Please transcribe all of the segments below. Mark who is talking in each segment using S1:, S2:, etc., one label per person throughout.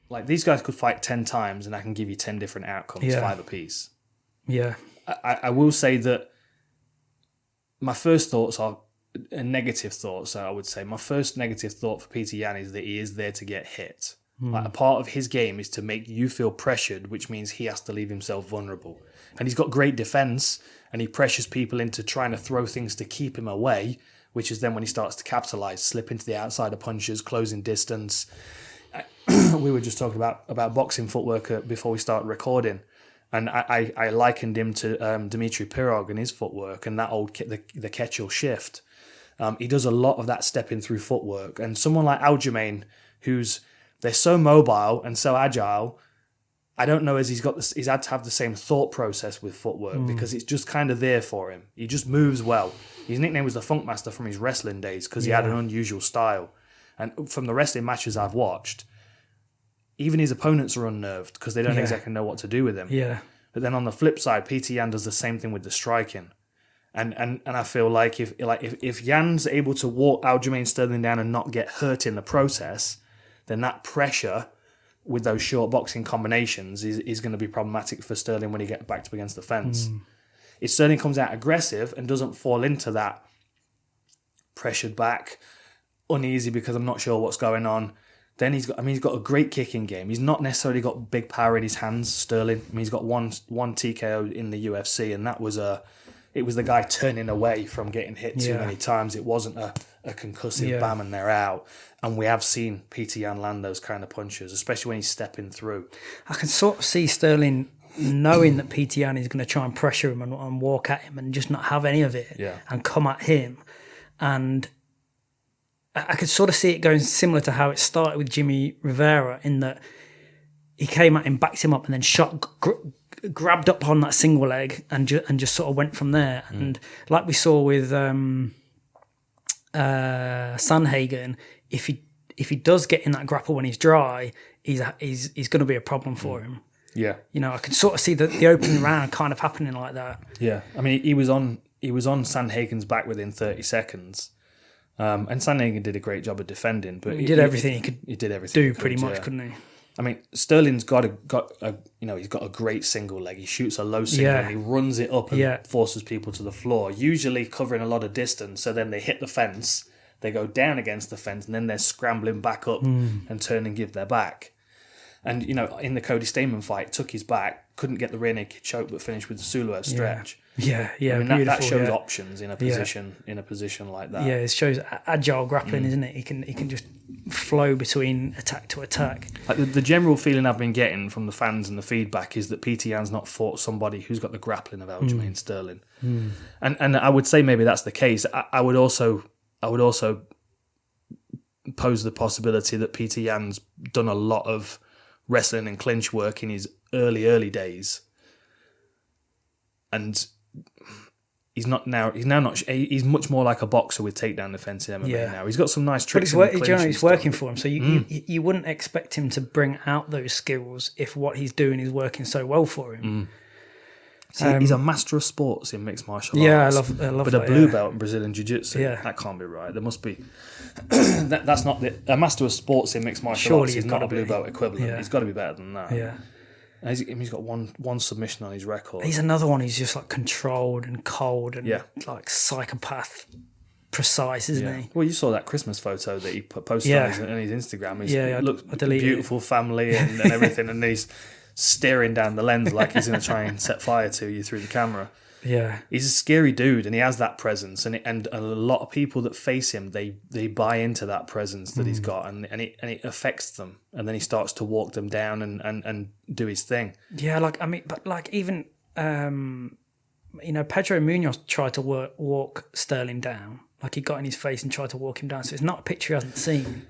S1: like these guys could fight 10 times and I can give you 10 different outcomes, 5 apiece.
S2: Yeah.
S1: I will say that my first thoughts are negative thoughts, I would say. My first negative thought for Petr Yan is that he is there to get hit. Like a part of his game is to make you feel pressured, which means he has to leave himself vulnerable. And he's got great defense, and he pressures people into trying to throw things to keep him away, which is then when he starts to capitalize, slip into the outside of punches, closing distance. We were just talking about boxing footwork before we started recording. And I likened him to Dmitry Pirog and his footwork and that old the Ketchel shift. He does a lot of that stepping through footwork. And someone like Aljamain, they're so mobile and so agile, I don't know as he's had to have the same thought process with footwork because it's just kind of there for him. He just moves well. His nickname was the Funk Master from his wrestling days because he had an unusual style. And from the wrestling matches I've watched, even his opponents are unnerved because they don't exactly know what to do with him.
S2: Yeah.
S1: But then on the flip side, Petr Yan does the same thing with the striking. And I feel like if Yan's able to walk Aljamain Sterling down and not get hurt in the process, then that pressure with those short boxing combinations is going to be problematic for Sterling when he gets backed up against the fence. If Sterling comes out aggressive and doesn't fall into that pressured back, uneasy because I'm not sure what's going on, then he's got a great kicking game. He's not necessarily got big power in his hands, Sterling. I mean, he's got one TKO in the UFC, and that was it was the guy turning away from getting hit too many times. It wasn't a concussive bam and they're out. And we have seen Petr Yan land those kind of punches, especially when he's stepping through.
S2: I can sort of see Sterling knowing that Petr Yan is going to try and pressure him and walk at him and just not have any of it and come at him. And I could sort of see it going similar to how it started with Jimmy Rivera in that he came at him, backed him up, and then grabbed up on that single leg and just sort of went from there. And like we saw with Sandhagen, if he does get in that grapple when he's dry, he's going to be a problem for him.
S1: Yeah,
S2: you know, I can sort of see the opening round kind of happening like that.
S1: Yeah, I mean, he was on Sandhagen's back within 30 seconds. And Sandhagen did a great job of defending, but
S2: he did everything he could.
S1: He did everything
S2: do pretty much, couldn't he?
S1: I mean, Sterling's got a he's got a great single leg. He shoots a low single and he runs it up and forces people to the floor, usually covering a lot of distance. So then they hit the fence, they go down against the fence, and then they're scrambling back up and turn and give their back. And, you know, in the Cody Stamann fight, took his back, couldn't get the rear naked choke, but finished with the Suluev stretch.
S2: Yeah,
S1: I mean, that shows options in a position like that.
S2: Yeah, it shows agile grappling, isn't it? He can just flow between attack to attack.
S1: Like the general feeling I've been getting from the fans and the feedback is that Petr Yan's not fought somebody who's got the grappling of Aljamain Sterling. And I would say maybe that's the case. I would also pose the possibility that Petr Yan's done a lot of wrestling and clinch work in his early days, and he's much more like a boxer with takedown defense in MMA now. He's got some nice tricks.
S2: But it's working for him, so you wouldn't expect him to bring out those skills if what he's doing is working so well for him.
S1: See, he's a master of sports in mixed martial arts.
S2: Yeah, I love
S1: but
S2: that,
S1: a blue belt in Brazilian Jiu-Jitsu, that can't be right. There must be. That's not a master of sports in mixed martial arts. He's not a blue belt equivalent.
S2: Yeah.
S1: He's got to be better than that.
S2: Yeah.
S1: He's got one submission on his record.
S2: He's another one who's just like controlled and cold and like psychopath precise, isn't he?
S1: Well, you saw that Christmas photo that he posted on his Instagram. He's looked beautiful family and everything, and he's staring down the lens like he's going to try and set fire to you through the camera.
S2: Yeah,
S1: he's a scary dude, and he has that presence, and a lot of people that face him, they buy into that presence that he's got, and it affects them, and then he starts to walk them down and do his thing.
S2: Yeah, even Pedro Munoz tried to walk Sterling down, like he got in his face and tried to walk him down. So it's not a picture he hasn't seen.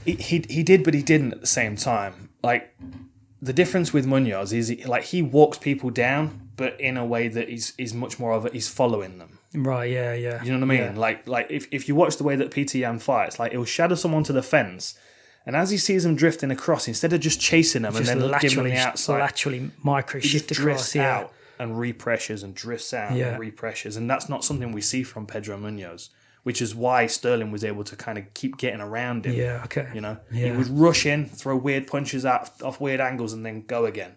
S1: He did, but he didn't at the same time. Like the difference with Munoz is he walks people down, but in a way that is much more of it. He's following them. Right, yeah. You know what I mean? Yeah. Like if you watch the way that Petr Yan fights, like he'll shadow someone to the fence, and as he sees them drifting across, instead of just chasing them and then giving them the outside,
S2: laterally micro shift across,
S1: out and repressures and drifts out and repressures, and that's not something we see from Pedro Munoz. which is why Sterling was able to kind of keep getting around him.
S2: Yeah, okay.
S1: You know,
S2: Yeah.
S1: he would rush in, throw weird punches out off weird angles, and then go again.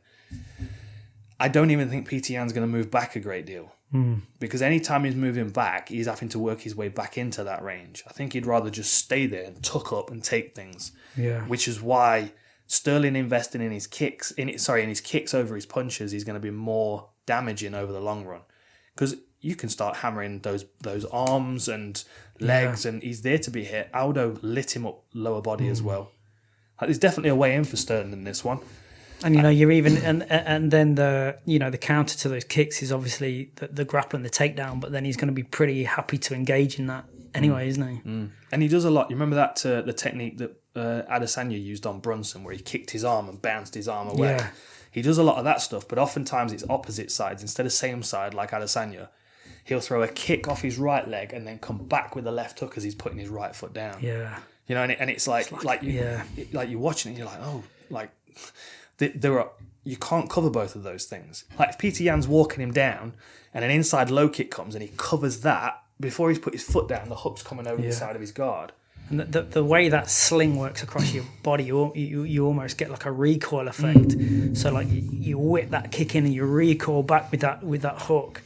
S1: I don't even think Petr Yan's going to move back a great deal. Because anytime he's moving back, he's having to work his way back into that range. I think he'd rather just stay there and tuck up and take things.
S2: Yeah.
S1: Which is why Sterling investing in his kicks, in his kicks over his punches, is going to be more damaging over the long run. Because you can start hammering those arms and legs, and he's there to be hit. Aldo lit him up lower body as well. There's definitely a way in for Sterling in this one.
S2: And you're even and then the counter to those kicks is obviously the grapple and the takedown, but then he's going to be pretty happy to engage in that anyway, isn't he?
S1: And he does a lot. You remember that the technique that Adesanya used on Brunson, where he kicked his arm and bounced his arm away.
S2: Yeah.
S1: He does a lot of that stuff, but oftentimes it's opposite sides instead of same side like Adesanya. He'll throw a kick off his right leg and then come back with the left hook as he's putting his right foot down.
S2: Yeah,
S1: you know, and it's like you're watching it, and you're like, oh, like. You can't cover both of those things. Like if Petr Yan's walking him down and an inside low kick comes and he covers that before he's put his foot down, the hook's coming over the side of his guard.
S2: And the way that sling works across your body, you almost get like a recoil effect. So like you whip that kick in and you recoil back with that hook.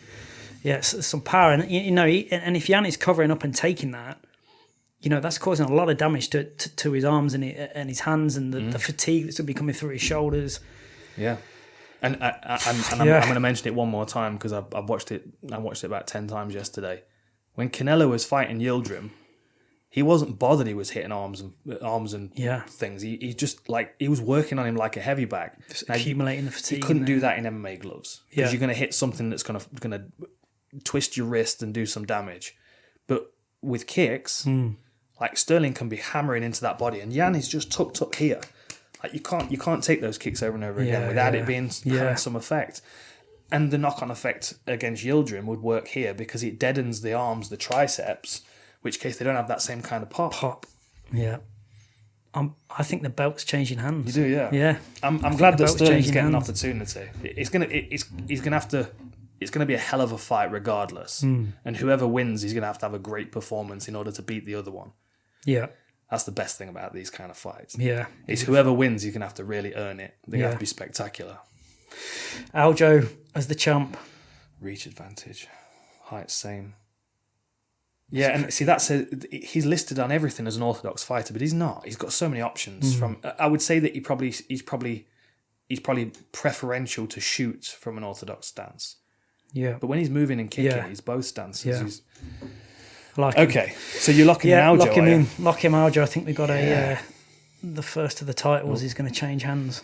S2: Yeah, it's some power, and and if Yan is covering up and taking that, that's causing a lot of damage to his arms and his hands, and the fatigue that's going to be coming through his shoulders.
S1: Yeah, and I'm going to mention it one more time because I've watched it. I watched it about 10 times yesterday. When Canelo was fighting Yildirim, he wasn't bothered. He was hitting arms and things. He just he was working on him like a heavy bag,
S2: accumulating the fatigue.
S1: You couldn't do that in MMA gloves because you're going to hit something that's going to twist your wrist and do some damage. But with kicks. Like Sterling can be hammering into that body, and Yan is just tucked up here. Like you can't take those kicks over and over again without it being having some effect. And the knock-on effect against Yildirim would work here because it deadens the arms, the triceps, which case they don't have that same kind of pop.
S2: Yeah. I think the belt's changing hands.
S1: You do, yeah.
S2: Yeah.
S1: I'm glad that Sterling's getting an opportunity. He's gonna be a hell of a fight regardless. And whoever wins, he's gonna have a great performance in order to beat the other one.
S2: Yeah.
S1: That's the best thing about these kind of fights.
S2: Yeah.
S1: Is whoever wins, you're going to have to really earn it. They're going to have to be spectacular.
S2: Aljo as the champ.
S1: Reach advantage. Height same. Yeah, and see, he's listed on everything as an orthodox fighter, but he's not. He's got so many options. I would say that he's probably preferential to shoot from an orthodox stance.
S2: Yeah.
S1: But when he's moving and kicking, he's both stances.
S2: Yeah.
S1: Okay, so you're locking in Aljo.
S2: Lock him Aljo. I think we got the first of the titles is going to change hands.